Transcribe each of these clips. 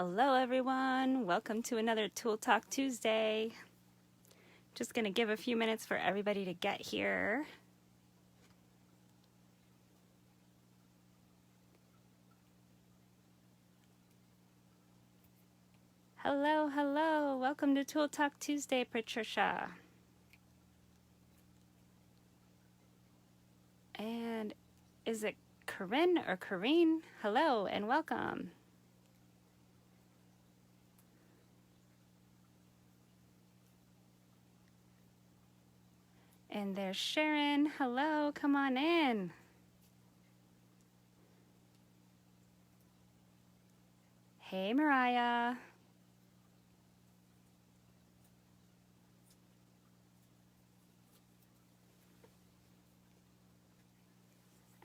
Hello everyone, welcome to another Tool Talk Tuesday. Just going to give a few minutes for everybody to get here. Hello, hello, welcome to Tool Talk Tuesday, Patricia. And is it Corinne or Corrine? Hello and welcome. And there's Sharon. Hello, come on in. Hey, Mariah.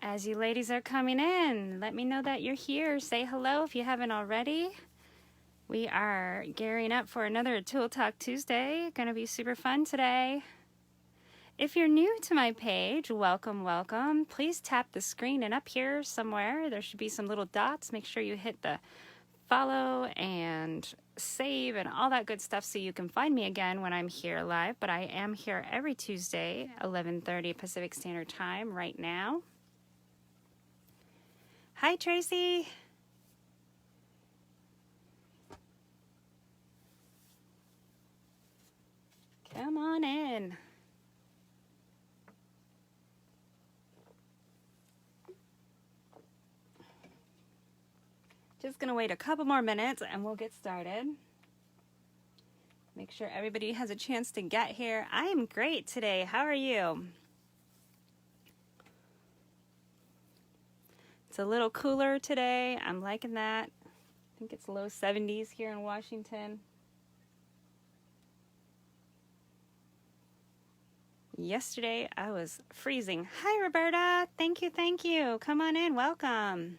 As you ladies are coming in, let me know that you're here. Say hello if you haven't already. We are gearing up for another Tool Talk Tuesday. Gonna be super fun today. If you're new to my page, welcome, welcome. Please tap the screen, and up here somewhere there should be some little dots. Make sure you hit the follow and save and all that good stuff so you can find me again when I'm here live. But I am here every Tuesday, 11:30 Pacific Standard Time right now. Hi, Tracy. Come on in. Just gonna wait a couple more minutes and we'll get started. Make sure everybody has a chance to get here. I am great today. How are you? It's a little cooler today. I'm liking that. I think it's low 70s here in Washington. Yesterday I was freezing. Hi, Roberta. Thank you, thank you. Come on in. Welcome.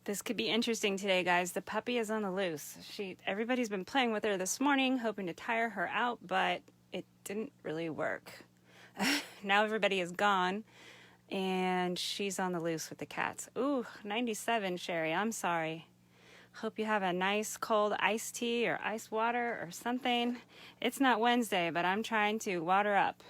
This could be interesting today, guys. The puppy is on the loose. Everybody's been playing with her this morning, hoping to tire her out, but it didn't really work. Now everybody is gone, and she's on the loose with the cats. Ooh, 97, Sherry. I'm sorry. Hope you have a nice cold iced tea or ice water or something. It's not Wednesday, but I'm trying to water up.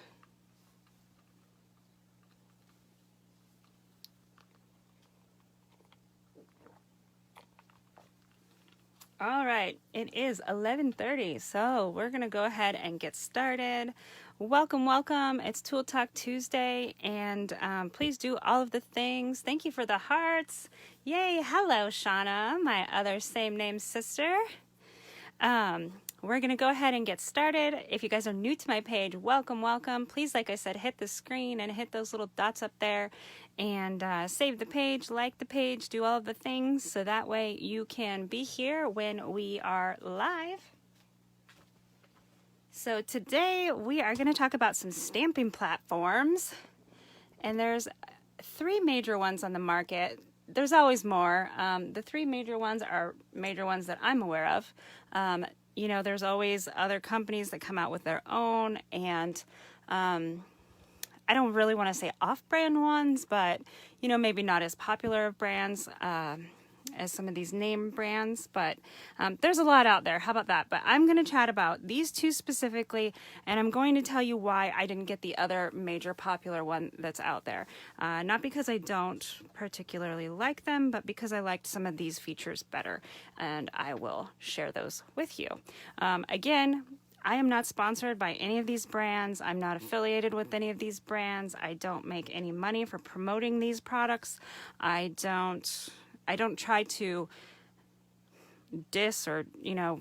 All right, it is 11:30, so we're going to go ahead and get started. Welcome, welcome. It's Tool Talk Tuesday, and please do all of the things. Thank you for the hearts. Yay, hello, Shauna, my other same name sister. We're going to go ahead and get started. If you guys are new to my page, welcome, welcome. Please, like I said, hit the screen and hit those little dots up there and save the page, like the page, do all of the things so that way you can be here when we are live. So today we are going to talk about some stamping platforms, and there's three major ones on the market. There's always more. The three major ones are major ones that I'm aware of. You know, there's always other companies that come out with their own, and I don't really want to say off-brand ones, but, you know, maybe not as popular of brands as some of these name brands, but there's a lot out there. How about that? But I'm going to chat about these two specifically, and I'm going to tell you why I didn't get the other major popular one that's out there. Not because I don't particularly like them, but because I liked some of these features better, and I will share those with you. Again, I am not sponsored by any of these brands. I'm not affiliated with any of these brands. I don't make any money for promoting these products. I don't try to diss or, you know,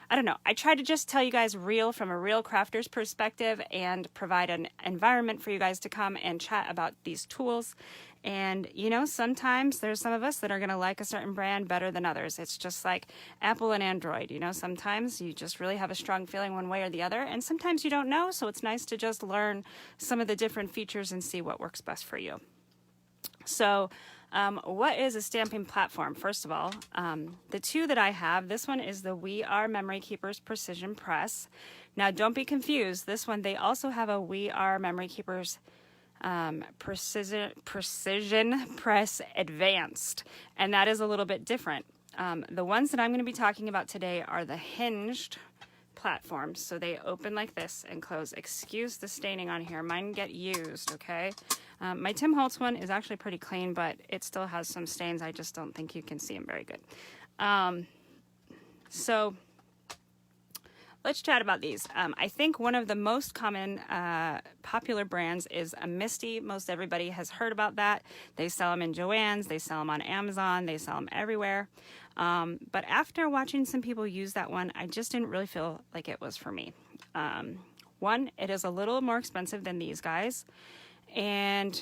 I don't know. I try to just tell you guys real from a real crafter's perspective and provide an environment for you guys to come and chat about these tools. And, you know, sometimes there's some of us that are going to like a certain brand better than others. It's just like Apple and Android. You know, sometimes you just really have a strong feeling one way or the other. And sometimes you don't know. So it's nice to just learn some of the different features and see what works best for you. So What is a stamping platform? First of all, the two that I have, this one is the We Are Memory Keepers Precision Press. Now, don't be confused. This one, they also have a We Are Memory Keepers Precision Press Advanced, and that is a little bit different. The ones that I'm going to be talking about today are the hinged platforms. So they open like this and close. Excuse the staining on here. Mine get used, okay? My Tim Holtz one is actually pretty clean, but it still has some stains. I just don't think you can see them very good. So let's chat about these. I think one of the most common popular brands is a Misty. Most everybody has heard about that. They sell them in Joann's. They sell them on Amazon. They sell them everywhere. But after watching some people use that one, I just didn't really feel like it was for me. One, it is a little more expensive than these guys. And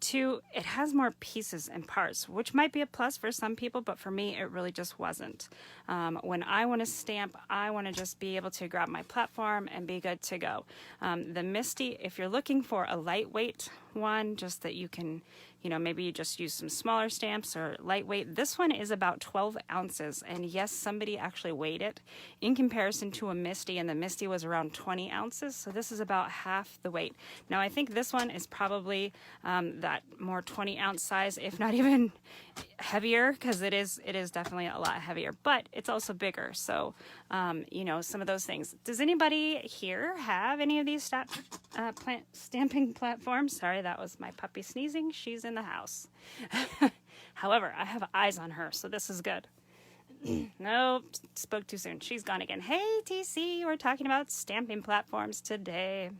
two, it has more pieces and parts, which might be a plus for some people, but for me, it really just wasn't. When I want to stamp, I want to just be able to grab my platform and be good to go. The Misty, if you're looking for a lightweight one, just that you can, you know, maybe you just use some smaller stamps or lightweight. This one is about 12 ounces. And yes, somebody actually weighed it in comparison to a Misty, and the Misty was around 20 ounces. So this is about half the weight. Now, I think this one is probably that more 20 ounce size, if not even heavier, because it is definitely a lot heavier, but it's also bigger. So, you know, some of those things. Does anybody here have any of these stamping platforms? Sorry, that was my puppy sneezing. She's in the house. However, I have eyes on her, so this is good. Nope, spoke too soon. She's gone again. Hey, TC, we're talking about stamping platforms today.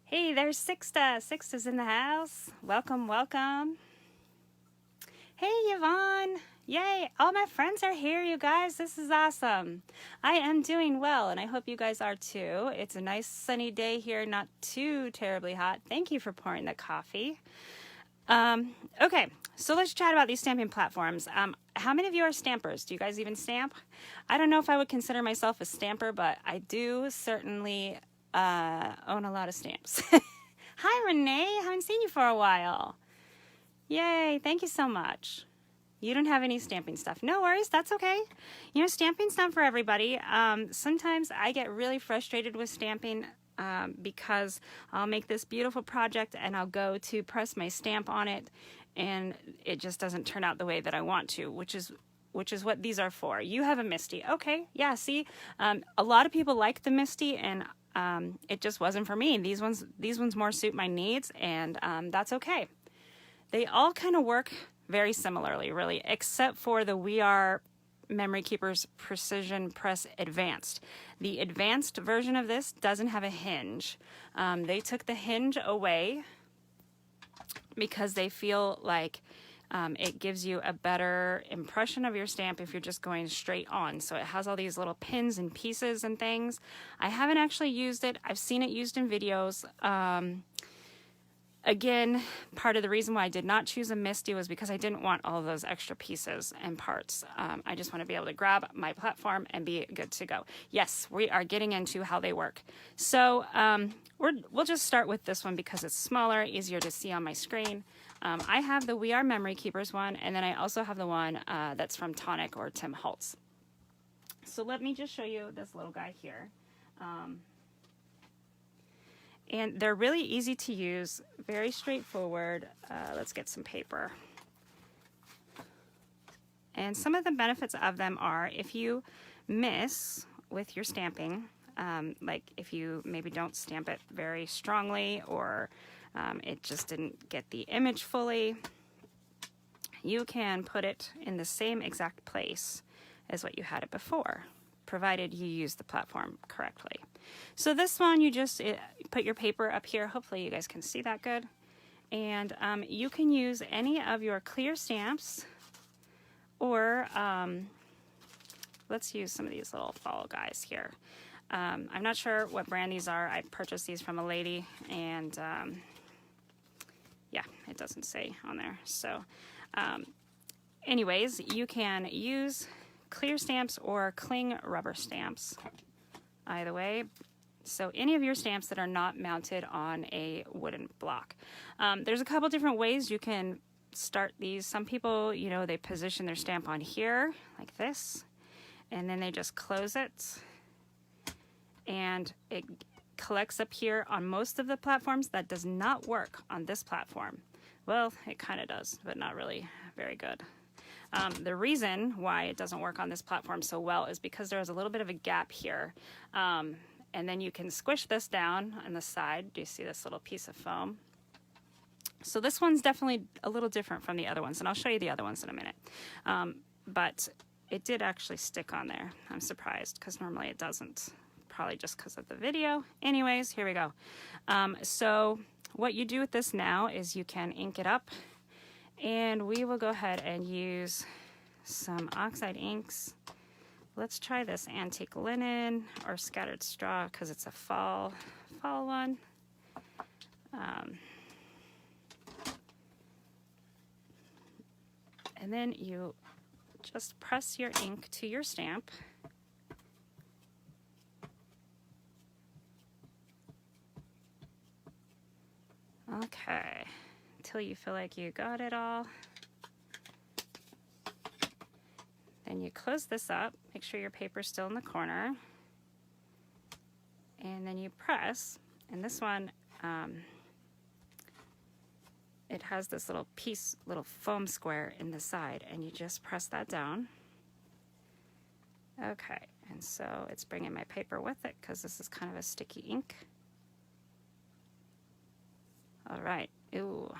Hey, there's Sixta. Sixta's in the house. Welcome, welcome. Hey, Yvonne. Yay, all my friends are here, you guys. This is awesome. I am doing well, and I hope you guys are too. It's a nice sunny day here, not too terribly hot. Thank you for pouring the coffee. Okay, so let's chat about these stamping platforms. How many of you are stampers? Do you guys even stamp? I don't know if I would consider myself a stamper, but I do certainly own a lot of stamps. Hi, Renee. Haven't seen you for a while. Yay, thank you so much. You don't have any stamping stuff. No worries, that's okay. You know, stamping's not for everybody. Sometimes I get really frustrated with stamping because I'll make this beautiful project and I'll go to press my stamp on it and it just doesn't turn out the way that I want to, which is what these are for. You have a Misty. Okay, yeah, see, a lot of people like the Misty, and it just wasn't for me. These ones more suit my needs, and that's okay. They all kind of work very similarly, really, except for the We Are Memory Keepers Precision Press Advanced. The advanced version of this doesn't have a hinge. They took the hinge away because they feel like it gives you a better impression of your stamp if you're just going straight on. So it has all these little pins and pieces and things. I haven't actually used it. I've seen it used in videos. Again, part of the reason why I did not choose a Misty was because I didn't want all of those extra pieces and parts. I just want to be able to grab my platform and be good to go. Yes, we are getting into how they work. So we'll just start with this one because it's smaller, easier to see on my screen. I have the We Are Memory Keepers one, and then I also have the one that's from Tonic or Tim Holtz. So let me just show you this little guy here. And they're really easy to use, very straightforward. Let's get some paper. And some of the benefits of them are if you miss with your stamping, like if you maybe don't stamp it very strongly or it just didn't get the image fully, you can put it in the same exact place as what you had it before, provided you use the platform correctly. So this one, you just put your paper up here. Hopefully you guys can see that good. And you can use any of your clear stamps, or let's use some of these little fall guys here. I'm not sure what brand these are. I purchased these from a lady, and yeah, it doesn't say on there. So anyways, you can use clear stamps or cling rubber stamps. Either way, So any of your stamps that are not mounted on a wooden block. There's a couple different ways you can start these. Some people, you know, they position their stamp on here like this, and then they just close it, and it collects up here on most of the platforms. That does not work on this platform. Well, it kind of does, but not really very good. The reason why it doesn't work on this platform so well is because there's a little bit of a gap here. And then you can squish this down on the side. Do you see this little piece of foam? So this one's definitely a little different from the other ones, and I'll show you the other ones in a minute. But it did actually stick on there. I'm surprised, because normally it doesn't. Probably just because of the video. Anyways, here we go. So what you do with this now is you can ink it up, and we will go ahead and use some oxide inks. Let's try this antique linen or scattered straw, because it's a fall one. And then you just press your ink to your stamp. Okay, until you feel like you got it all. Then you close this up, make sure your paper's still in the corner, and then you press, and this one, it has this little piece, little foam square in the side, and you just press that down. Okay, and so it's bringing my paper with it, because this is kind of a sticky ink. All right, ooh,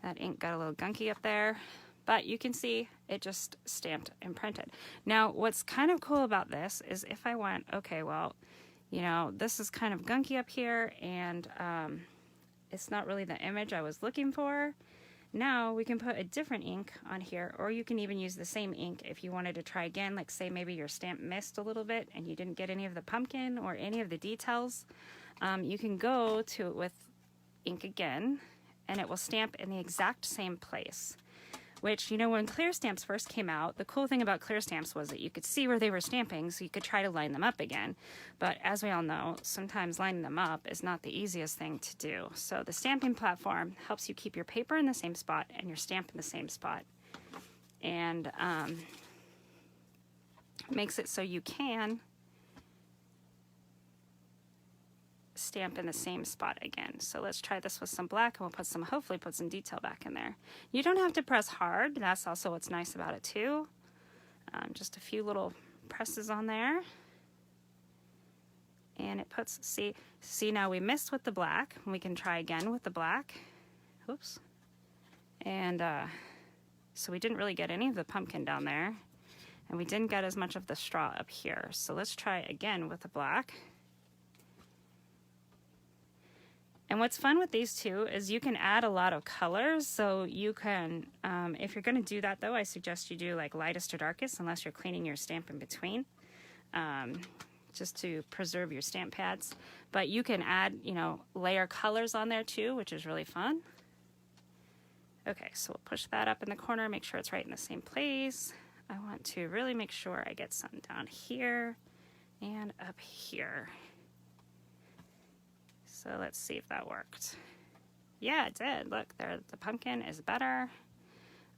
that ink got a little gunky up there, but you can see it just stamped and printed. Now, what's kind of cool about this is if I went, okay, well, you know, this is kind of gunky up here, and it's not really the image I was looking for. Now we can put a different ink on here, or you can even use the same ink if you wanted to try again, like say maybe your stamp missed a little bit and you didn't get any of the pumpkin or any of the details. You can go to it with ink again, and it will stamp in the exact same place. Which, you know, when clear stamps first came out, the cool thing about clear stamps was that you could see where they were stamping, so you could try to line them up again. But as we all know, sometimes lining them up is not the easiest thing to do. So the stamping platform helps you keep your paper in the same spot and your stamp in the same spot. And makes it so you can stamp in the same spot again. So let's try this with some black, and we'll put some, hopefully put some detail back in there. You don't have to press hard. That's also what's nice about it too. Just a few little presses on there, and it puts, see now we missed with the black. We can try again with the black. Oops. And so we didn't really get any of the pumpkin down there, and we didn't get as much of the straw up here. So let's try again with the black. And what's fun with these two is you can add a lot of colors. So you can, if you're going to do that though, I suggest you do like lightest to darkest, unless you're cleaning your stamp in between, just to preserve your stamp pads. But you can add, you know, layer colors on there too, which is really fun. Okay, so we'll push that up in the corner, make sure it's right in the same place. I want to really make sure I get something down here and up here. So let's see if that worked. Yeah, it did. Look, there, the pumpkin is better.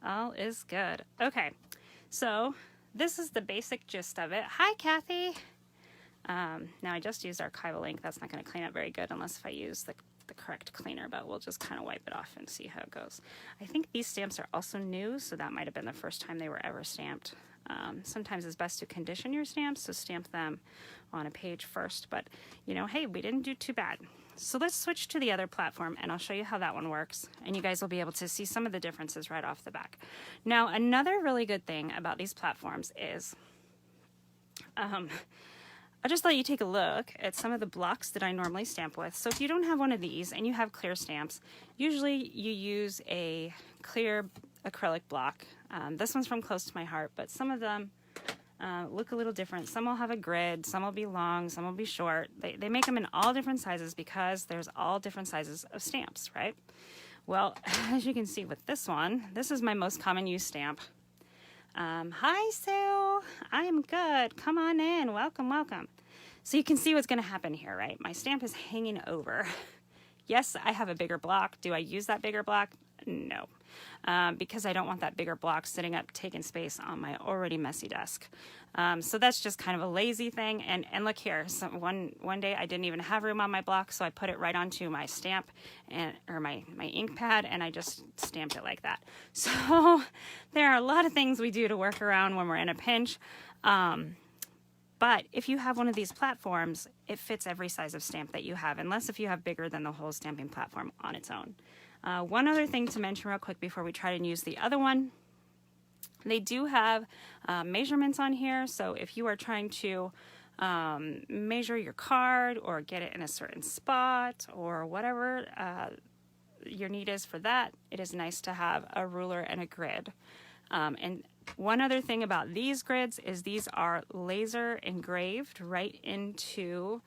All is good. Okay, so this is the basic gist of it. Hi, Kathy. Now I just used archival ink. That's not going to clean up very good unless if I use the correct cleaner, but we'll just kind of wipe it off and see how it goes. I think these stamps are also new, so that might have been the first time they were ever stamped. Sometimes it's best to condition your stamps, so stamp them on a page first, but you know, hey, we didn't do too bad. So let's switch to the other platform, and I'll show you how that one works, and you guys will be able to see some of the differences right off the back. Now, another really good thing about these platforms is I'll just let you take a look at some of the blocks that I normally stamp with. So if you don't have one of these and you have clear stamps, usually you use a clear acrylic block. This one's from Close to My Heart, but some of them look a little different. Some will have a grid, some will be long, some will be short. They make them in all different sizes because there's all different sizes of stamps, right? Well, as you can see with this one, this is my most common use stamp. Hi, Sue. I am good. Come on in. Welcome, welcome. So you can see what's going to happen here, right? My stamp is hanging over. Yes, I have a bigger block. Do I use that bigger block? No, because I don't want that bigger block sitting up taking space on my already messy desk. So that's just kind of a lazy thing. And look here, so one day I didn't even have room on my block, so I put it right onto my stamp or my ink pad, and I just stamped it like that. So there are a lot of things we do to work around when we're in a pinch. But if you have one of these platforms, it fits every size of stamp that you have, unless if you have bigger than the whole stamping platform on its own. One other thing to mention real quick before we try to use the other one, they do have measurements on here. So if you are trying to measure your card or get it in a certain spot or whatever your need is for that, it is nice to have a ruler and a grid. And one other thing about these grids is these are laser engraved right into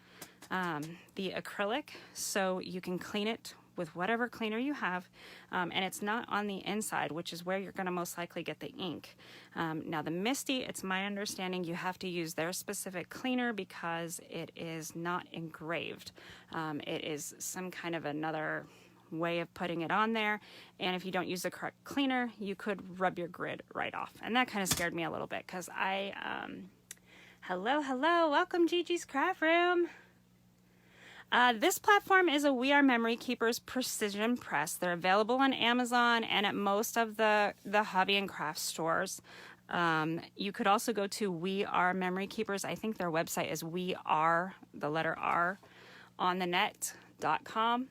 the acrylic, so you can clean it with whatever cleaner you have, and it's not on the inside, which is where you're going to most likely get the ink. Now the Misty, it's my understanding you have to use their specific cleaner because it is not engraved. It is some kind of another way of putting it on there, and if you don't use the correct cleaner, you could rub your grid right off, and that kind of scared me a little bit because I hello, welcome Gigi's Craft Room. This platform is a We Are Memory Keepers precision press. They're available on Amazon and at most of the hobby and craft stores. You could also go to We Are Memory Keepers. I think their website is we are the letter R on the net.com.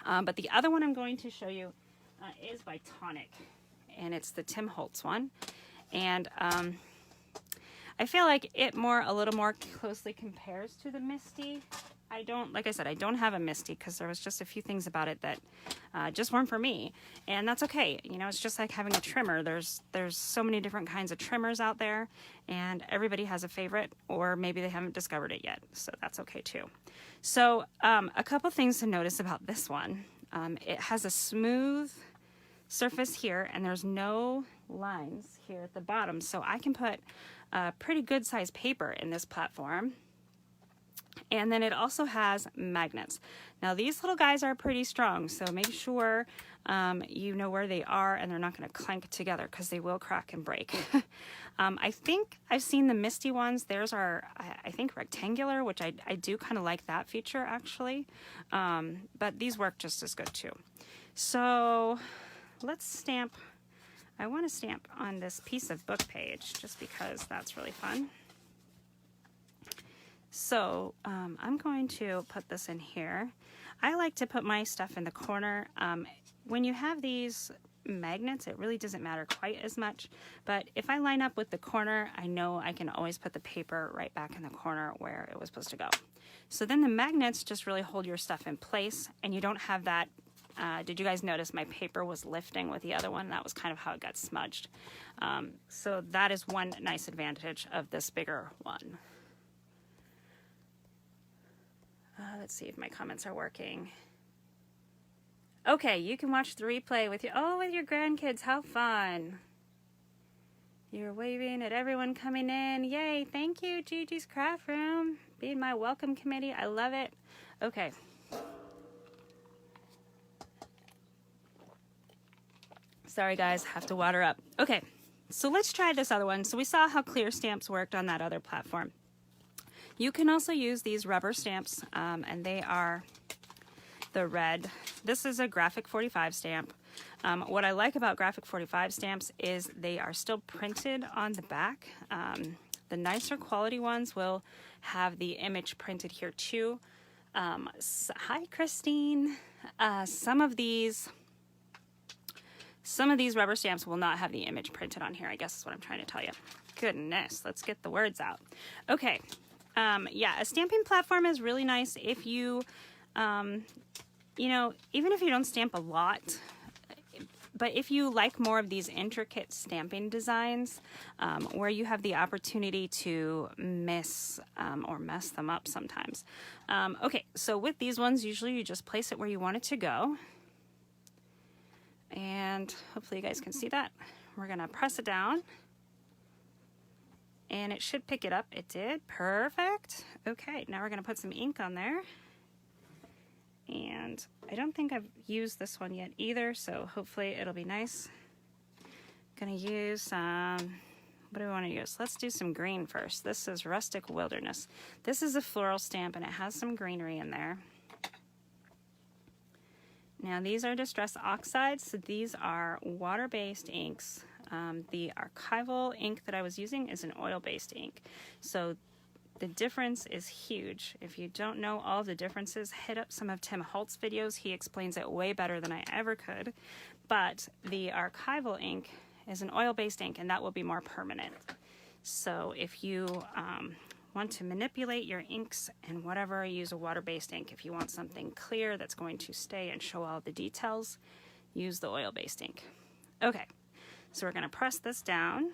But the other one I'm going to show you is by Tonic, and it's the Tim Holtz one. And I feel like it a little more closely compares to the Misty. Like I said, I don't have a Misty because there was just a few things about it that just weren't for me, and that's okay. You know, it's just like having a trimmer. There's so many different kinds of trimmers out there, and everybody has a favorite, or maybe they haven't discovered it yet, so that's okay too. So a couple things to notice about this one. It has a smooth surface here, and there's no lines here at the bottom, so I can put a pretty good size paper in this platform. And then it also has magnets. Now these little guys are pretty strong, so make sure you know where they are and they're not going to clank together because they will crack and break. I think I've seen the Misty ones. Theirs are, I think, rectangular, which I do kind of like that feature actually. But these work just as good too. So let's stamp. I want to stamp on this piece of book page just because that's really fun. So I'm going to put this in here. I like to put my stuff in the corner. When you have these magnets, it really doesn't matter quite as much. But if I line up with the corner, I know I can always put the paper right back in the corner where it was supposed to go. So then the magnets just really hold your stuff in place, and you don't have that. Did you guys notice my paper was lifting with the other one? That was kind of how it got smudged. So that is one nice advantage of this bigger one. Let's see if my comments are working. Okay, you can watch the replay with your grandkids. How fun. You're waving at everyone coming in. Yay, thank you, Gigi's Craft Room. Being my welcome committee. I love it. Okay. Sorry, guys. Have to water up. Okay, so let's try this other one. So we saw how clear stamps worked on that other platform. You can also use these rubber stamps, and they are the red. This is a Graphic 45 stamp. What I like about Graphic 45 stamps is they are still printed on the back. The nicer quality ones will have the image printed here too. Hi, Christine. Some of these rubber stamps will not have the image printed on here, I guess is what I'm trying to tell you. Goodness, let's get the words out. Okay. Yeah, a stamping platform is really nice if you, you know, even if you don't stamp a lot, but if you like more of these intricate stamping designs, where you have the opportunity to miss or mess them up sometimes. Okay, so with these ones, usually you just place it where you want it to go. And hopefully you guys can see that. We're going to press it down. and it should pick it up. It did. Perfect. Okay, now we're going to put some ink on there. And I don't think I've used this one yet either, so hopefully it'll be nice. Gonna use some, what do we want to use? Let's do some green first. This is Rustic Wilderness. This is a floral stamp and it has some greenery in there. Now these are Distress Oxides, so these are water-based inks. The archival ink that I was using is an oil-based ink. So the difference is huge. If you don't know all the differences, hit up some of Tim Holtz videos. He explains it way better than I ever could. But the archival ink is an oil-based ink, and that will be more permanent. So if you want to manipulate your inks and whatever, use a water-based ink. If you want something clear that's going to stay and show all the details, use the oil-based ink. Okay, so we're going to press this down.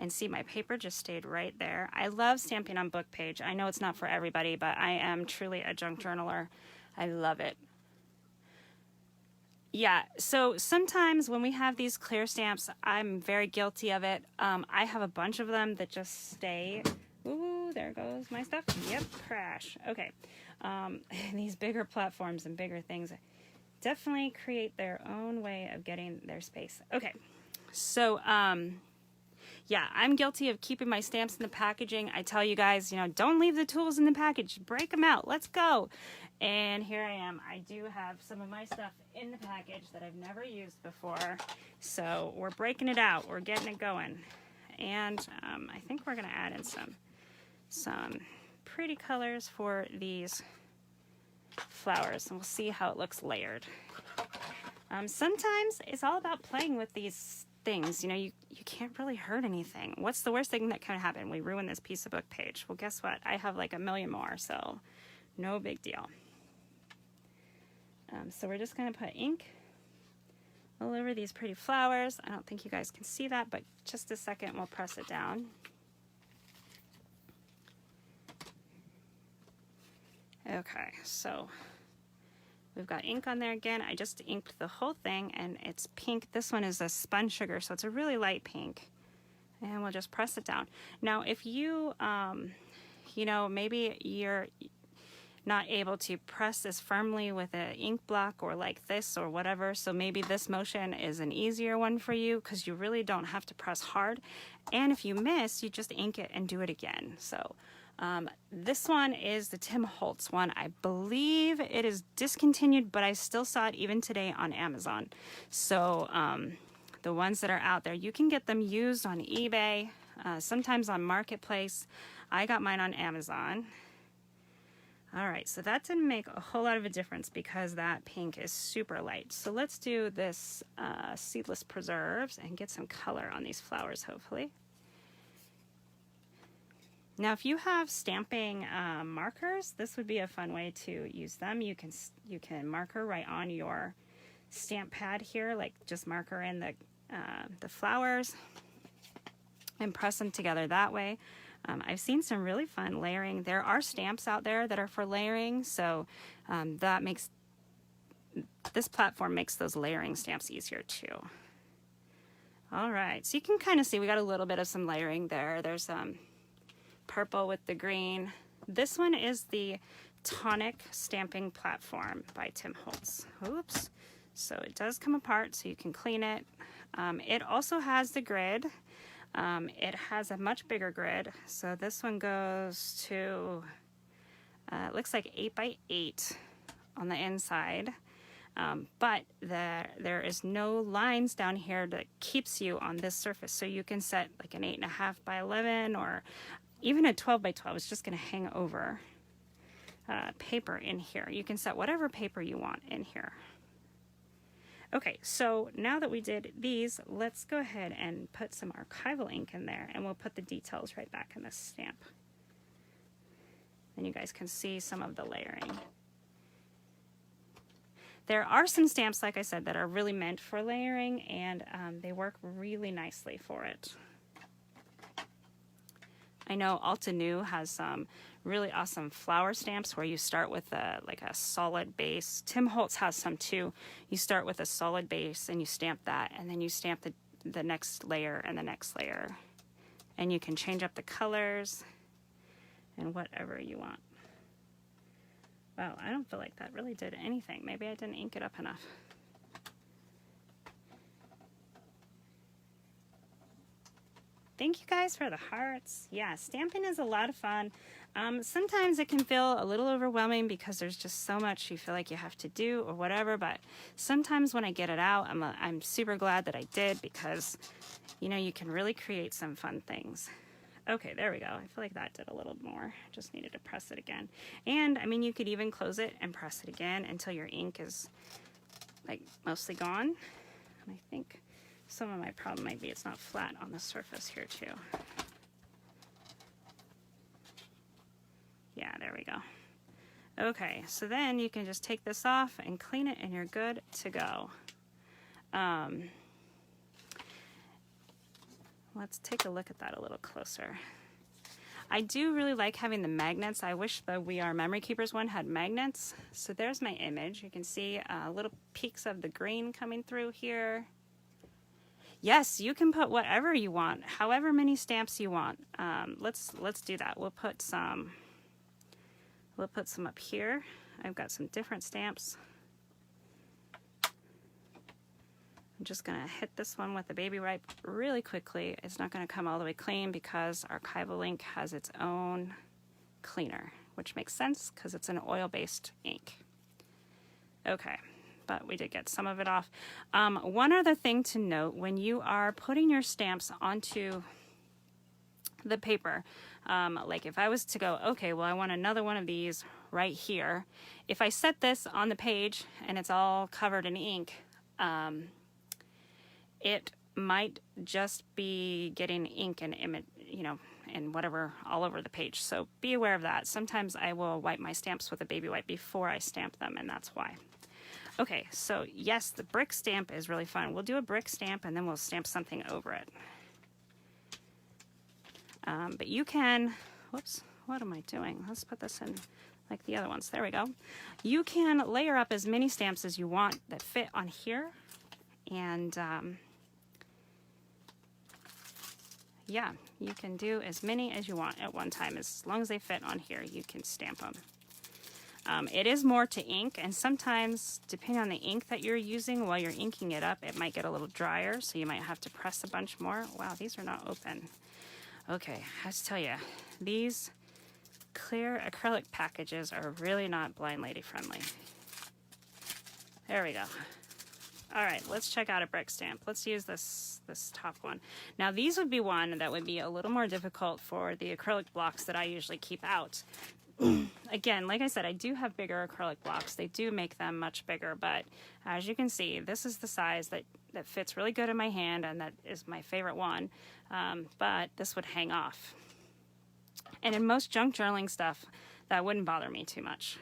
And see, my paper just stayed right there. I love stamping on book page. I know it's not for everybody, but I am truly a junk journaler. I love it. Yeah, so sometimes when we have these clear stamps, I'm very guilty of it. I have a bunch of them that just stay. Ooh, there goes my stuff. Yep, crash. Okay. These bigger platforms and bigger things definitely create their own way of getting their space. Okay, so yeah, I'm guilty of keeping my stamps in the packaging. I tell you guys, don't leave the tools in the package. Break them out. Let's go. And here I am. I do have some of my stuff in the package that I've never used before. So we're breaking it out. We're getting it going. And I think we're going to add in some pretty colors for these flowers. And we'll see how it looks layered. Sometimes it's all about playing with these things. You can't really hurt anything. What's the worst thing that can happen? We ruin this piece of book page. Well, guess what? I have like a million more, so no big deal. So we're just going to put ink all over these pretty flowers. I don't think you guys can see that, but just a second, we'll press it down. Okay, so we've got ink on there again. I just inked the whole thing, and it's pink. This one is a spun sugar, so it's a really light pink. And we'll just press it down. Now, if you, maybe you're not able to press this firmly with an ink block or like this or whatever, so maybe this motion is an easier one for you because you really don't have to press hard. And if you miss, you just ink it and do it again. So this one is the Tim Holtz one. I believe it is discontinued, but I still saw it even today on Amazon. So the ones that are out there, you can get them used on eBay, sometimes on Marketplace. I got mine on Amazon. All right, so that didn't make a whole lot of a difference because that pink is super light. So let's do this Seedless Preserves and get some color on these flowers, hopefully. Now, if you have stamping markers, this would be a fun way to use them. You can marker right on your stamp pad here, like just marker in the flowers and press them together that way. I've seen some really fun layering. There are stamps out there that are for layering, so that makes this platform makes those layering stamps easier too. All right, so you can kind of see we got a little bit of some layering there. There's purple with the green. This one is the Tonic stamping platform by Tim Holtz. Oops. So it does come apart, so you can clean it. It also has the grid. It has a much bigger grid. So this one goes to, it looks like 8 by 8 on the inside. But there is no lines down here that keeps you on this surface. So you can set like an 8.5 by 11 or even a 12 by 12. It's just going to hang over paper in here. You can set whatever paper you want in here. Okay, so now that we did these, let's go ahead and put some archival ink in there, and we'll put the details right back in this stamp. And you guys can see some of the layering. There are some stamps, like I said, that are really meant for layering, and they work really nicely for it. I know Altenew has some really awesome flower stamps where you start with like a solid base. Tim Holtz has some too. You start with a solid base and you stamp that, and then you stamp the next layer and the next layer. And you can change up the colors and whatever you want. Wow, I don't feel like that really did anything. Maybe I didn't ink it up enough. Thank you guys for the hearts. Yeah, stamping is a lot of fun. Sometimes it can feel a little overwhelming because there's just so much you feel like you have to do or whatever, but sometimes when I get it out, I'm super glad that I did, because, you know, you can really create some fun things. Okay, there we go. I feel like that did a little more. Just needed to press it again. And, I mean, you could even close it and press it again until your ink is, like, mostly gone. And I think some of my problem might be it's not flat on the surface here, too. Yeah, there we go. Okay, so then you can just take this off and clean it, and you're good to go. Let's take a look at that a little closer. I do really like having the magnets. I wish the We Are Memory Keepers one had magnets. So there's my image. You can see little peaks of the green coming through here. Yes, you can put whatever you want, however many stamps you want. Let's do that. We'll put some up here. I've got some different stamps. I'm just gonna hit this one with the baby wipe really quickly. It's not gonna come all the way clean because Archival ink has its own cleaner, which makes sense because it's an oil-based ink. Okay, but we did get some of it off. One other thing to note, when you are putting your stamps onto the paper, like if I was to go, okay, well, I want another one of these right here. If I set this on the page and it's all covered in ink, it might just be getting ink and image, you know, and whatever all over the page. So be aware of that. Sometimes I will wipe my stamps with a baby wipe before I stamp them, and that's why. Okay, so yes, the brick stamp is really fun. We'll do a brick stamp and then we'll stamp something over it. But you can, whoops, what am I doing? Let's put this in like the other ones. There we go. You can layer up as many stamps as you want that fit on here. And yeah, you can do as many as you want at one time. As long as they fit on here, you can stamp them. It is more to ink, and sometimes, depending on the ink that you're using while you're inking it up, it might get a little drier, so you might have to press a bunch more. Wow, these are not open. Okay, I have to tell you, these clear acrylic packages are really not blind lady friendly. There we go. All right, let's check out a brick stamp. Let's use this top one. Now, these would be one that would be a little more difficult for the acrylic blocks that I usually keep out. Again, like I said, I do have bigger acrylic blocks. They do make them much bigger, but as you can see, this is the size that fits really good in my hand, and that is my favorite one. But this would hang off. And in most junk journaling stuff, that wouldn't bother me too much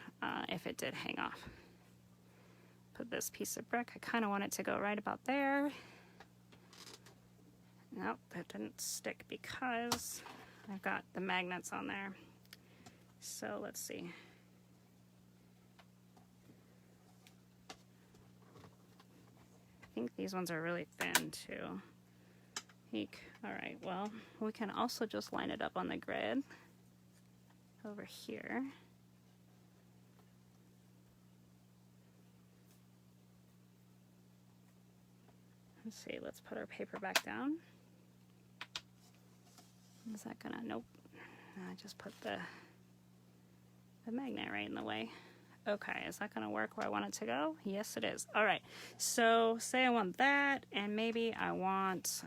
if it did hang off. Put this piece of brick. I kind of want it to go right about there. Nope, that didn't stick because I've got the magnets on there. So let's see. I think these ones are really thin too. Eek. All right, well, we can also just line it up on the grid over here. Let's see, let's put our paper back down. Is that gonna, nope. I just put the magnet right in the way. Okay, is that gonna work where I want it to go? Yes, it is. All right, so say I want that, and maybe I want,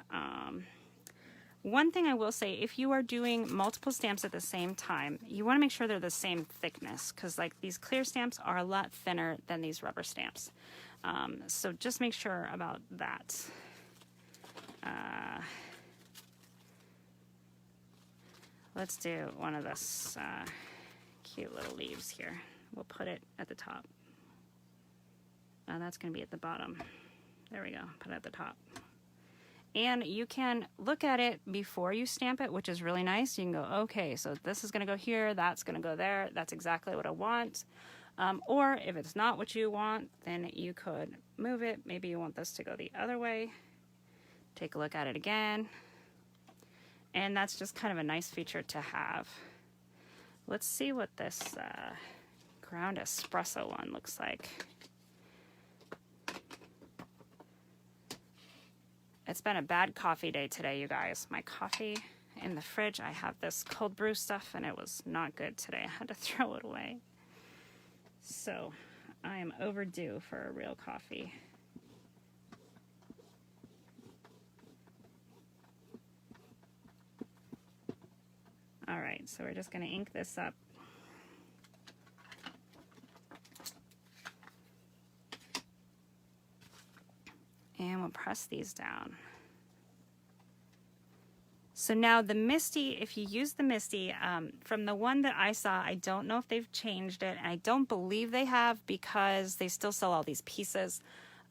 one thing I will say, if you are doing multiple stamps at the same time, you wanna make sure they're the same thickness, because like these clear stamps are a lot thinner than these rubber stamps. So just make sure about that. Let's do one of those cute little leaves here. We'll put it at the top. That's going to be at the bottom. There we go. Put it at the top. And you can look at it before you stamp it, which is really nice. You can go, okay, so this is going to go here, that's going to go there, that's exactly what I want. Or if it's not what you want, then you could move it. Maybe you want this to go the other way. Take a look at it again. And that's just kind of a nice feature to have. Let's see what this ground espresso one looks like. It's been a bad coffee day today, you guys. My coffee in the fridge, I have this cold brew stuff, and it was not good today. I had to throw it away. So I am overdue for a real coffee. All right, so we're just going to ink this up. And we'll press these down. So now the Misty, if you use the Misty, from the one that I saw, I don't know if they've changed it. And I don't believe they have because they still sell all these pieces.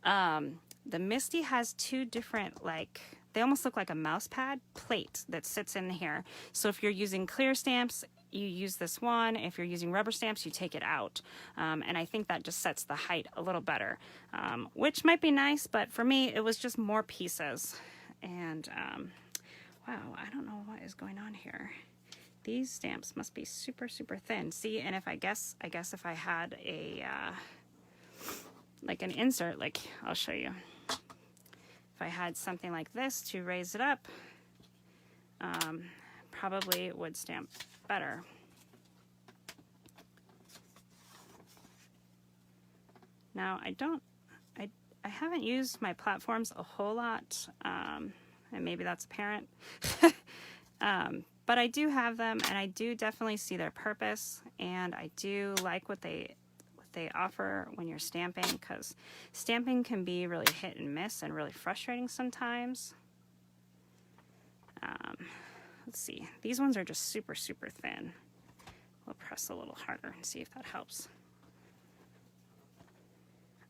The Misty has two different, like, they almost look like a mouse pad plate that sits in here. So if you're using clear stamps, you use this one. If you're using rubber stamps, you take it out. And I think that just sets the height a little better, which might be nice, but for me, it was just more pieces. And wow, I don't know what is going on here. These stamps must be super, super thin. See, and if I guess if I had a, like an insert, like I'll show you. If I had something like this to raise it up, probably would stamp better. Now I haven't used my platforms a whole lot, and maybe that's apparent, but I do have them, and I do definitely see their purpose, and I do like what they offer when you're stamping, because stamping can be really hit and miss and really frustrating sometimes. Let's see, these ones are just super, super thin. We'll press a little harder and see if that helps.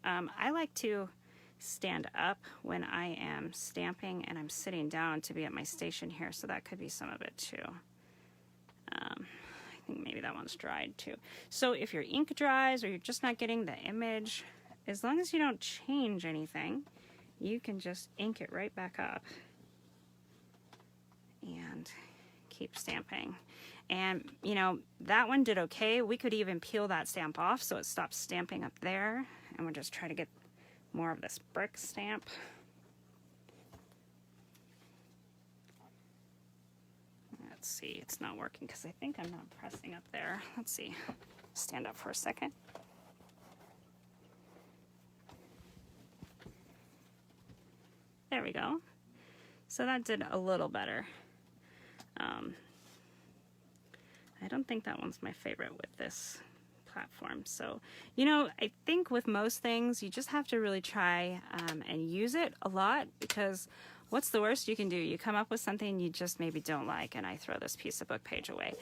I like to stand up when I am stamping, and I'm sitting down to be at my station here, so that could be some of it too. I think maybe that one's dried too. So if your ink dries or you're just not getting the image, as long as you don't change anything, you can just ink it right back up and keep stamping. And you know, that one did okay. We could even peel that stamp off so it stops stamping up there, and we'll just try to get more of this brick stamp. Let's see, it's not working because I think I'm not pressing up there. Let's see, stand up for a second. There we go. So that did a little better. I don't think that one's my favorite with this platform. So, you know, I think with most things, you just have to really try and use it a lot, because what's the worst you can do? You come up with something you just maybe don't like, and I throw this piece of book page away.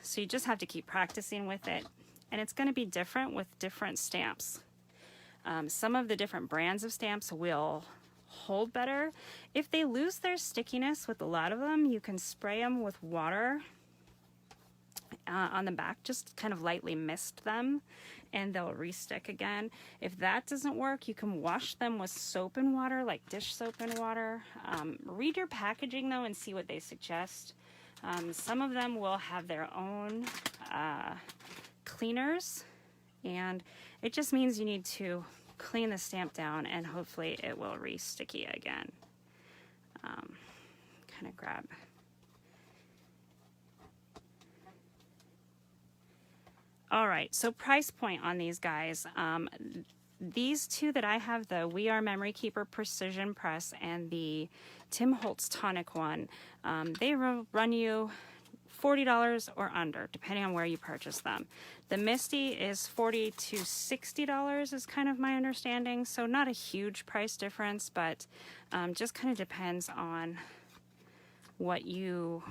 So you just have to keep practicing with it, and it's going to be different with different stamps. Some of the different brands of stamps will hold better. If they lose their stickiness with a lot of them, you can spray them with water on the back, just kind of lightly mist them, and they'll re-stick again. If that doesn't work, you can wash them with soap and water, like dish soap and water. Read your packaging though and see what they suggest. Some of them will have their own cleaners, and it just means you need to clean the stamp down, and hopefully it will re-sticky again. Kind of grab. All right, so price point on these guys. These two that I have, the We Are Memory Keeper Precision Press and the Tim Holtz Tonic one, they run you $40 or under, depending on where you purchase them. The Misty is $40 to $60 is kind of my understanding, so not a huge price difference, but just kind of depends on what you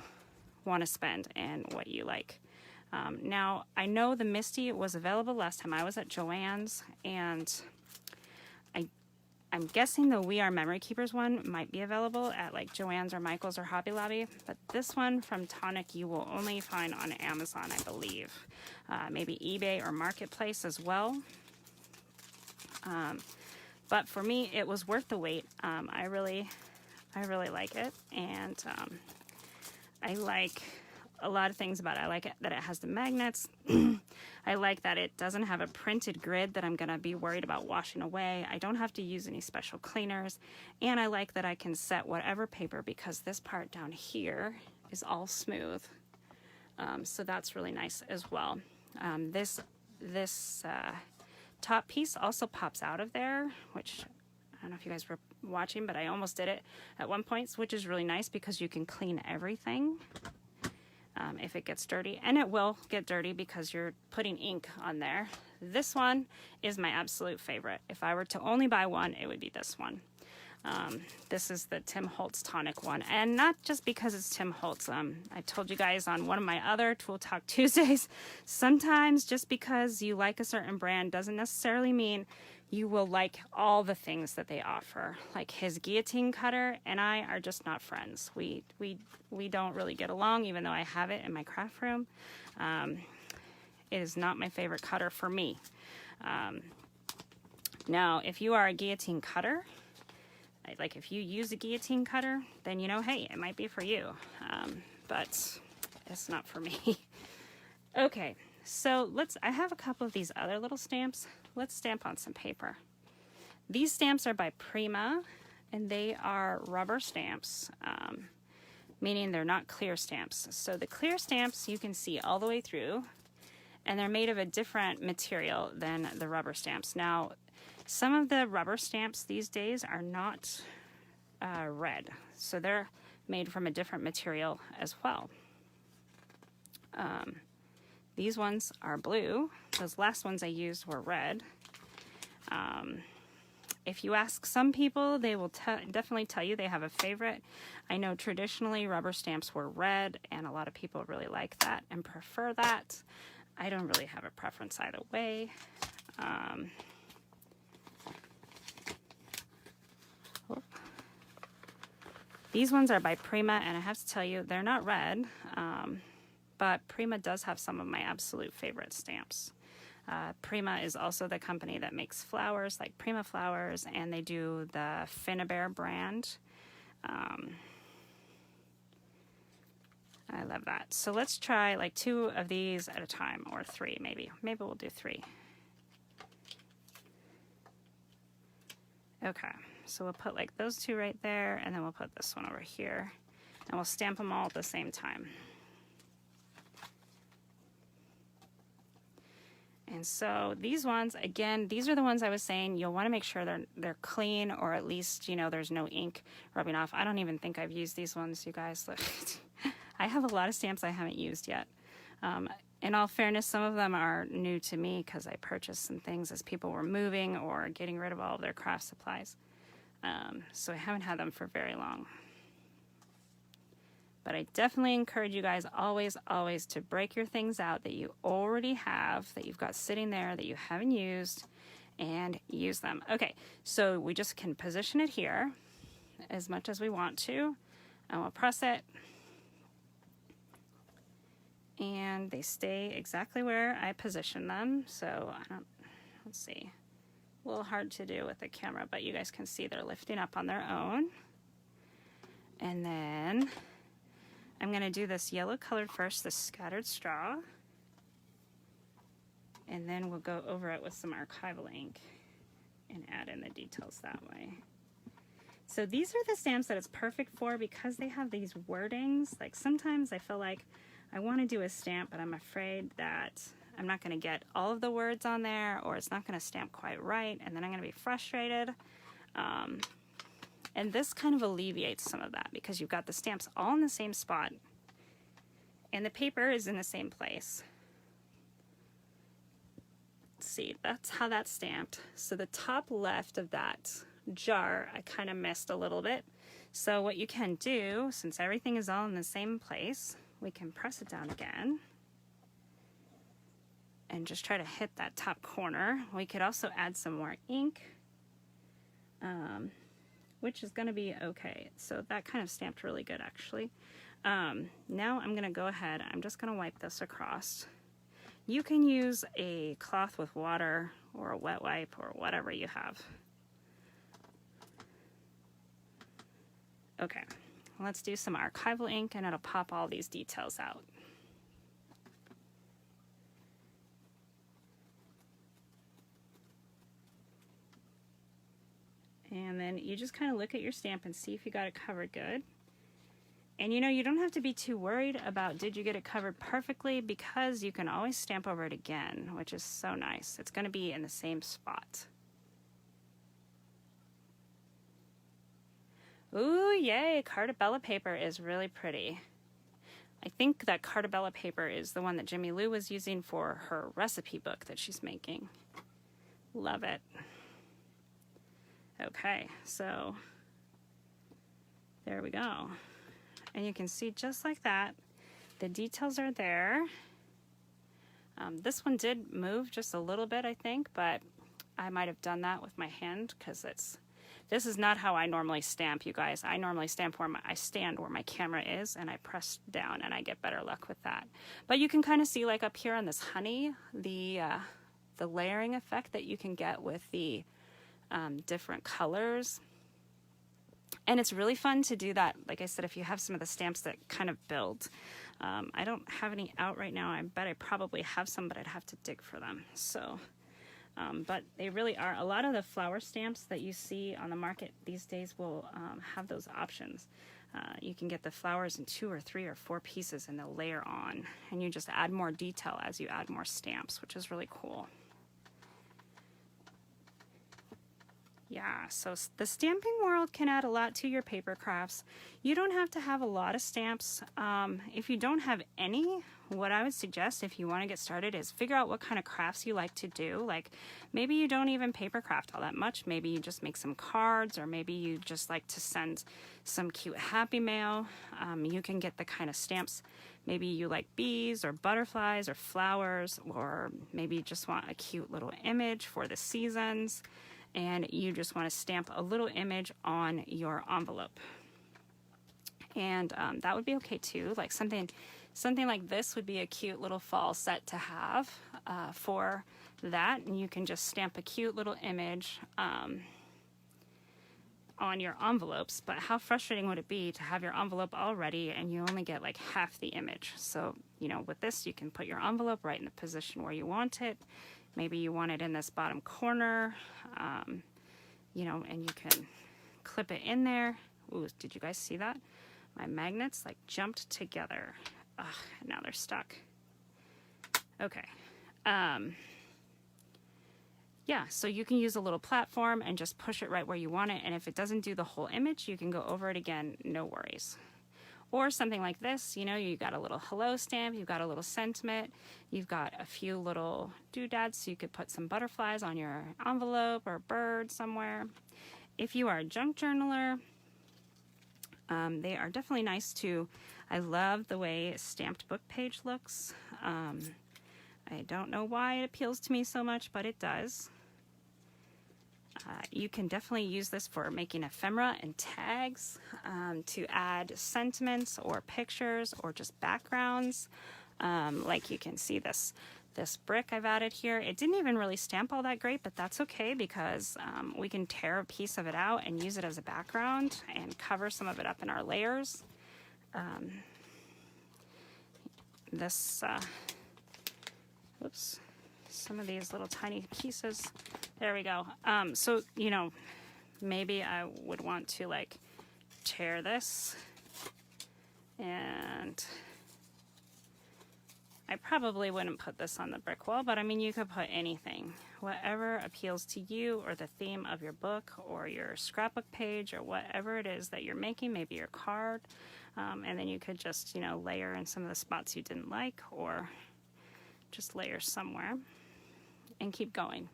want to spend and what you like. Now, I know the Misty was available last time I was at Joann's, and I'm guessing the We Are Memory Keepers one might be available at like Joann's or Michael's or Hobby Lobby, but this one from Tonic you will only find on Amazon, I believe. Maybe eBay or Marketplace as well. But for me, it was worth the wait. I really like it, and I like a lot of things about it. I like it that it has the magnets. I like that it doesn't have a printed grid that I'm going to be worried about washing away. I don't have to use any special cleaners, and I like that I can set whatever paper because this part down here is all smooth. So that's really nice as well. This top piece also pops out of there, which I don't know if you guys were watching, but I almost did it at one point, which is really nice because you can clean everything if it gets dirty, and it will get dirty because you're putting ink on there. This one is my absolute favorite. If I were to only buy one, it would be this one. This is the Tim Holtz Tonic one, and not just because it's Tim Holtz. I told you guys on one of my other Tool Talk Tuesdays, sometimes just because you like a certain brand doesn't necessarily mean you will like all the things that they offer. Like his guillotine cutter and I are just not friends. We don't really get along, even though I have it in my craft room. It is not my favorite cutter for me. Now, if you are a guillotine cutter, like if you use a guillotine cutter, then you know, hey, it might be for you, but it's not for me. Okay, so I have a couple of these other little stamps. Let's stamp on some paper. These stamps are by Prima, and they are rubber stamps, meaning they're not clear stamps. So the clear stamps you can see all the way through, and they're made of a different material than the rubber stamps. Now, some of the rubber stamps these days are not red, so they're made from a different material as well. These ones are blue. Those last ones I used were red. If you ask some people, they will definitely tell you they have a favorite. I know traditionally rubber stamps were red, and a lot of people really like that and prefer that. I don't really have a preference either way. These ones are by Prima, and I have to tell you, they're not red, but Prima does have some of my absolute favorite stamps. Prima is also the company that makes flowers, like Prima Flowers, and they do the Finnabair brand. I love that. So let's try like 2 of these at a time, or 3 maybe. Maybe we'll do 3. Okay, so we'll put like those 2 right there, and then we'll put this one over here, and we'll stamp them all at the same time. And so these ones, again, these are the ones I was saying you'll want to make sure they're clean, or at least, you know, there's no ink rubbing off. I don't even think I've used these ones, you guys. Look, I have a lot of stamps I haven't used yet. In all fairness, some of them are new to me because I purchased some things as people were moving or getting rid of all of their craft supplies. So I haven't had them for very long. But I definitely encourage you guys always to break your things out that you already have, that you've got sitting there that you haven't used, and use them. Okay, so we just can position it here as much as we want to, and we'll press it. And they stay exactly where I position them. So let's see, a little hard to do with the camera, but you guys can see they're lifting up on their own. And then I'm going to do this yellow colored first, the scattered straw, and then we'll go over it with some archival ink and add in the details that way. So these are the stamps that it's perfect for because they have these wordings. Like sometimes I feel like I want to do a stamp, but I'm afraid that I'm not going to get all of the words on there, or it's not going to stamp quite right, and then I'm going to be frustrated. And this kind of alleviates some of that because you've got the stamps all in the same spot and the paper is in the same place. Let's see, that's how that's stamped. So the top left of that jar, I kind of missed a little bit. So what you can do, since everything is all in the same place, we can press it down again and just try to hit that top corner. We could also add some more ink which is going to be okay. So that kind of stamped really good, actually. Now I'm going to go ahead. I'm just going to wipe this across. You can use a cloth with water or a wet wipe or whatever you have. Okay, let's do some archival ink and it'll pop all these details out. And then you just kind of look at your stamp and see if you got it covered good. And you know, you don't have to be too worried about did you get it covered perfectly, because you can always stamp over it again, which is so nice. It's going to be in the same spot. Ooh, yay, COPIC paper is really pretty. I think that COPIC paper is the one that Jimmy Lou was using for her recipe book that she's making. Love it. Okay, so there we go. And you can see just like that, the details are there. This one did move just a little bit, I think, but I might have done that with my hand because this is not how I normally stamp, you guys. I normally stamp where I stand where my camera is, and I press down and I get better luck with that. But you can kind of see, like up here on this honey, the layering effect that you can get with the different colors. And it's really fun to do that, like I said, if you have some of the stamps that kind of build. I don't have any out right now. I bet I probably have some, but I'd have to dig for them. So, but they really are. A lot of the flower stamps that you see on the market these days will have those options. You can get the flowers in 2 or 3 or 4 pieces and they'll layer on. And you just add more detail as you add more stamps, which is really cool. Yeah, so the stamping world can add a lot to your paper crafts. You don't have to have a lot of stamps. If you don't have any, what I would suggest if you want to get started is figure out what kind of crafts you like to do. Like maybe you don't even paper craft all that much. Maybe you just make some cards, or maybe you just like to send some cute happy mail. You can get the kind of stamps. Maybe you like bees or butterflies or flowers, or maybe you just want a cute little image for the seasons. And you just want to stamp a little image on your envelope. And that would be okay too. Like something like this would be a cute little fall set to have for that. And you can just stamp a cute little image on your envelopes. But how frustrating would it be to have your envelope all ready and you only get like half the image? So, you know, with this, you can put your envelope right in the position where you want it. Maybe you want it in this bottom corner, you know, and you can clip it in there. Ooh, did you guys see that? My magnets like jumped together. Ugh, now they're stuck. Okay. Yeah, so you can use a little platform and just push it right where you want it. And if it doesn't do the whole image, you can go over it again, no worries. Or something like this, you know, you got a little hello stamp, you've got a little sentiment, you've got a few little doodads, so you could put some butterflies on your envelope or a bird somewhere. If you are a junk journaler, they are definitely nice too. I love the way a stamped book page looks. I don't know why it appeals to me so much, but it does. You can definitely use this for making ephemera and tags, to add sentiments or pictures or just backgrounds. Like you can see this brick I've added here. It didn't even really stamp all that great, but that's okay because we can tear a piece of it out and use it as a background and cover some of it up in our layers. Whoops. Some of these little tiny pieces. There we go. So, you know, maybe I would want to like tear this, and I probably wouldn't put this on the brick wall, but I mean, you could put anything, whatever appeals to you or the theme of your book or your scrapbook page or whatever it is that you're making, maybe your card. And then you could just, you know, layer in some of the spots you didn't like, or just layer somewhere and keep going.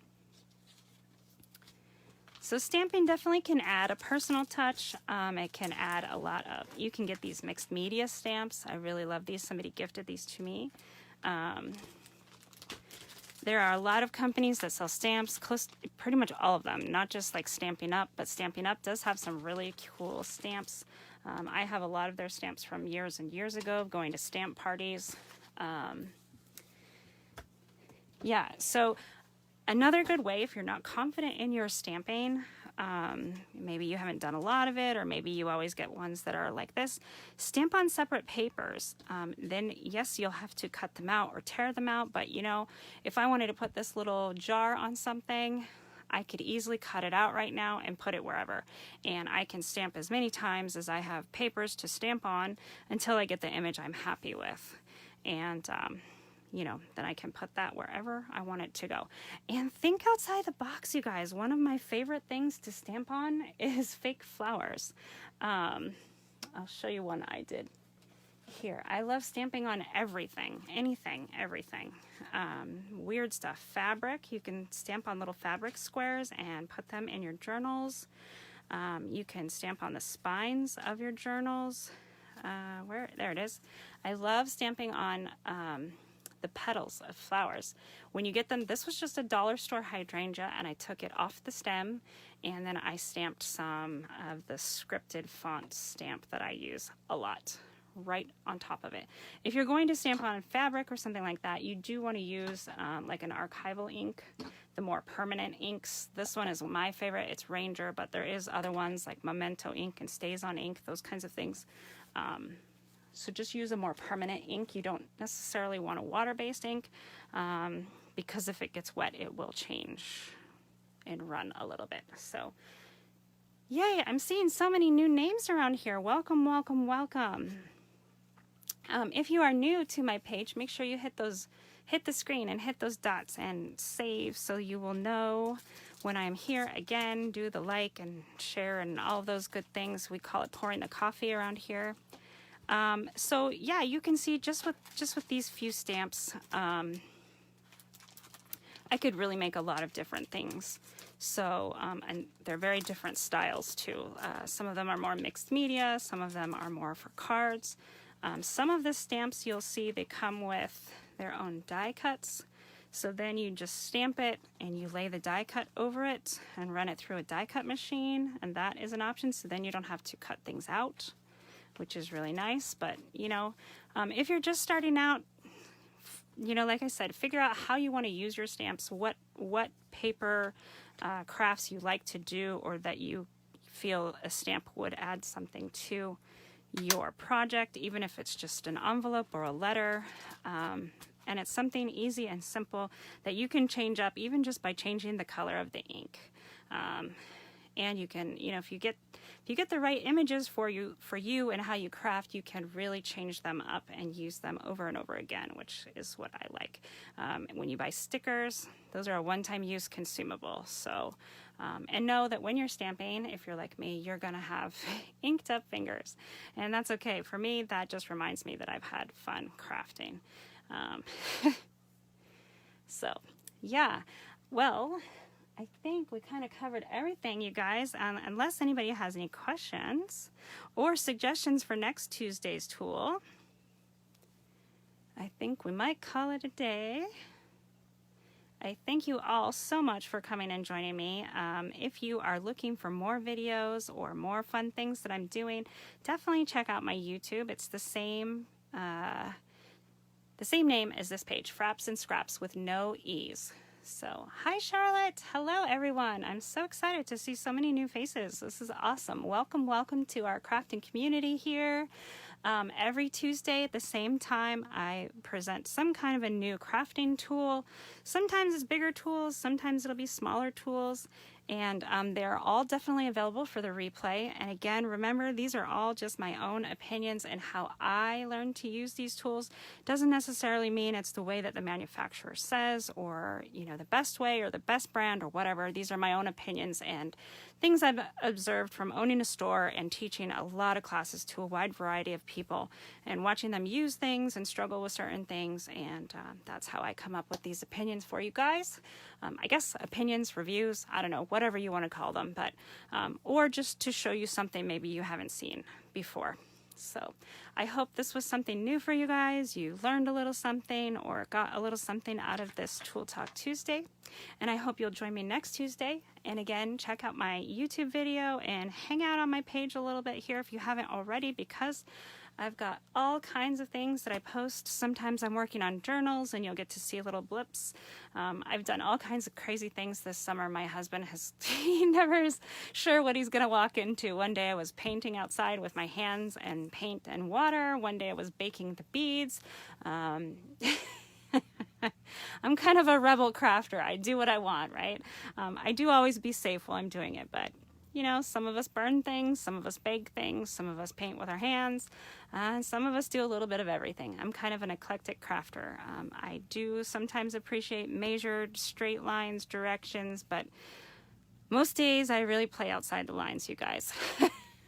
So stamping definitely can add a personal touch. It can add a lot of, you can get these mixed media stamps. I really love these. Somebody gifted these to me. There are a lot of companies that sell stamps, pretty much all of them, not just like Stampin' Up, but Stampin' Up does have some really cool stamps. I have a lot of their stamps from years and years ago, going to stamp parties. Yeah, so another good way, if you're not confident in your stamping, maybe you haven't done a lot of it, or maybe you always get ones that are like this, stamp on separate papers. Then yes, you'll have to cut them out or tear them out, but you know, if I wanted to put this little jar on something, I could easily cut it out right now and put it wherever, and I can stamp as many times as I have papers to stamp on until I get the image I'm happy with. And you know, then I can put that wherever I want it to go. And think outside the box, you guys. One of my favorite things to stamp on is fake flowers. I'll show you one I did here. I love stamping on everything, anything, everything. Weird stuff. Fabric, you can stamp on little fabric squares and put them in your journals. You can stamp on the spines of your journals. There it is. I love stamping on the petals of flowers. When you get them, this was just a dollar store hydrangea, and I took it off the stem, and then I stamped some of the scripted font stamp that I use a lot right on top of it. If you're going to stamp on fabric or something like that, you do want to use like an archival ink, the more permanent inks. This one is my favorite. It's Ranger, but there is other ones like Memento ink and Stays on ink, those kinds of things. So just use a more permanent ink. You don't necessarily want a water-based ink because if it gets wet, it will change and run a little bit. So, yay, I'm seeing so many new names around here. Welcome, welcome, welcome. If you are new to my page, make sure you hit the screen and hit those dots and save so you will know when I'm here again. Do the like and share and all of those good things. We call it pouring the coffee around here. So yeah, you can see just with these few stamps, I could really make a lot of different things. So, and they're very different styles too. Some of them are more mixed media, some of them are more for cards. Some of the stamps you'll see they come with their own die cuts. So then you just stamp it and you lay the die cut over it and run it through a die cut machine, and that is an option. So then you don't have to cut things out, which is really nice. But you know, if you're just starting out, you know, like I said, figure out how you want to use your stamps, what paper crafts you like to do, or that you feel a stamp would add something to your project, even if it's just an envelope or a letter. And it's something easy and simple that you can change up even just by changing the color of the ink. And you can, you know, if you get the right images for you and how you craft, you can really change them up and use them over and over again, which is what I like. When you buy stickers, those are a one-time use consumable. So, and know that when you're stamping, if you're like me, you're gonna have inked up fingers, and that's okay. For me, that just reminds me that I've had fun crafting. So, yeah, well, I think we kind of covered everything, you guys. Unless anybody has any questions or suggestions for next Tuesday's tool, I think we might call it a day. I thank you all so much for coming and joining me. If you are looking for more videos or more fun things that I'm doing, definitely check out my YouTube. It's the same name as this page, Frapps and Scraps with no E's. So, hi Charlotte. Hello everyone. I'm so excited to see so many new faces. This is awesome. Welcome, welcome to our crafting community here. Every Tuesday at the same time, I present some kind of a new crafting tool. Sometimes it's bigger tools, sometimes it'll be smaller tools. And they're all definitely available for the replay. And again, remember, these are all just my own opinions and how I learned to use these tools. Doesn't necessarily mean it's the way that the manufacturer says, or, you know, the best way or the best brand or whatever. These are my own opinions and things I've observed from owning a store and teaching a lot of classes to a wide variety of people and watching them use things and struggle with certain things. And that's how I come up with these opinions for you guys. I guess opinions, reviews, I don't know, whatever you want to call them, but or just to show you something maybe you haven't seen before. So I hope this was something new for you guys. You learned a little something or got a little something out of this Tool Talk Tuesday. And I hope you'll join me next Tuesday. And again, check out my YouTube video and hang out on my page a little bit here if you haven't already, because I've got all kinds of things that I post. Sometimes I'm working on journals and you'll get to see little blips. I've done all kinds of crazy things this summer. My husband he never is sure what he's gonna walk into. One day I was painting outside with my hands and paint and water. One day I was baking the beads. I'm kind of a rebel crafter. I do what I want, right? I do always be safe while I'm doing it, but you know, some of us burn things, some of us bake things, some of us paint with our hands, and some of us do a little bit of everything. I'm kind of an eclectic crafter. I do sometimes appreciate measured straight lines, directions, but most days I really play outside the lines, you guys.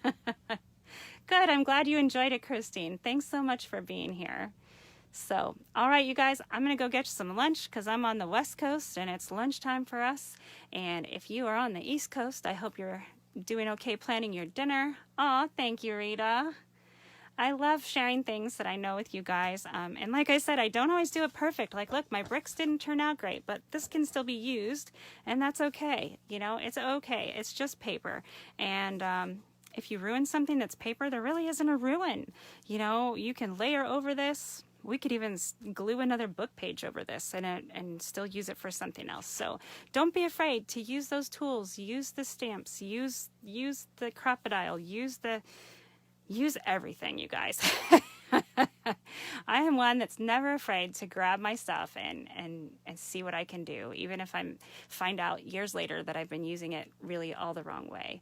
Good, I'm glad you enjoyed it, Christine. Thanks so much for being here. So, all right, you guys, I'm going to go get some lunch because I'm on the West Coast and it's lunchtime for us. And if you are on the East Coast, I hope you're doing okay planning your dinner. Aw, thank you, Rita. I love sharing things that I know with you guys. And like I said, I don't always do it perfect. Like, look, my bricks didn't turn out great, but this can still be used, and that's okay. You know, it's okay. It's just paper. And if you ruin something that's paper, there really isn't a ruin. You know, you can layer over this. We could even glue another book page over this and still use it for something else. So don't be afraid to use those tools. Use the stamps. Use the crocodile. Use everything, you guys. I am one that's never afraid to grab my stuff and see what I can do, even if I find out years later that I've been using it really all the wrong way.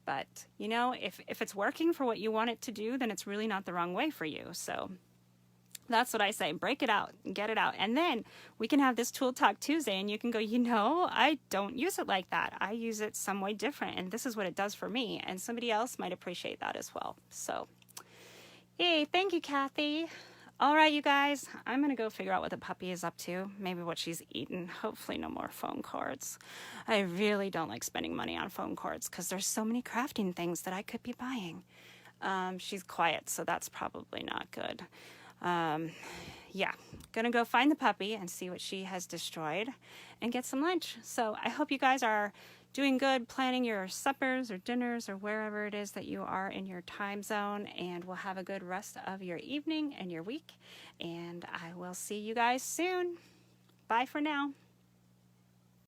But, you know, if it's working for what you want it to do, then it's really not the wrong way for you. So that's what I say. Break it out and get it out. And then we can have this Tool Talk Tuesday and you can go, you know, I don't use it like that. I use it some way different. And this is what it does for me. And somebody else might appreciate that as well. So, yay. Thank you, Kathy. All right, you guys. I'm going to go figure out what the puppy is up to. Maybe what she's eaten. Hopefully no more phone cords. I really don't like spending money on phone cords because there's so many crafting things that I could be buying. She's quiet, so that's probably not good. Yeah, gonna go find the puppy and see what she has destroyed and get some lunch. So I hope you guys are doing good, planning your suppers or dinners or wherever it is that you are in your time zone, and we'll have a good rest of your evening and your week. And I will see you guys soon. Bye for now.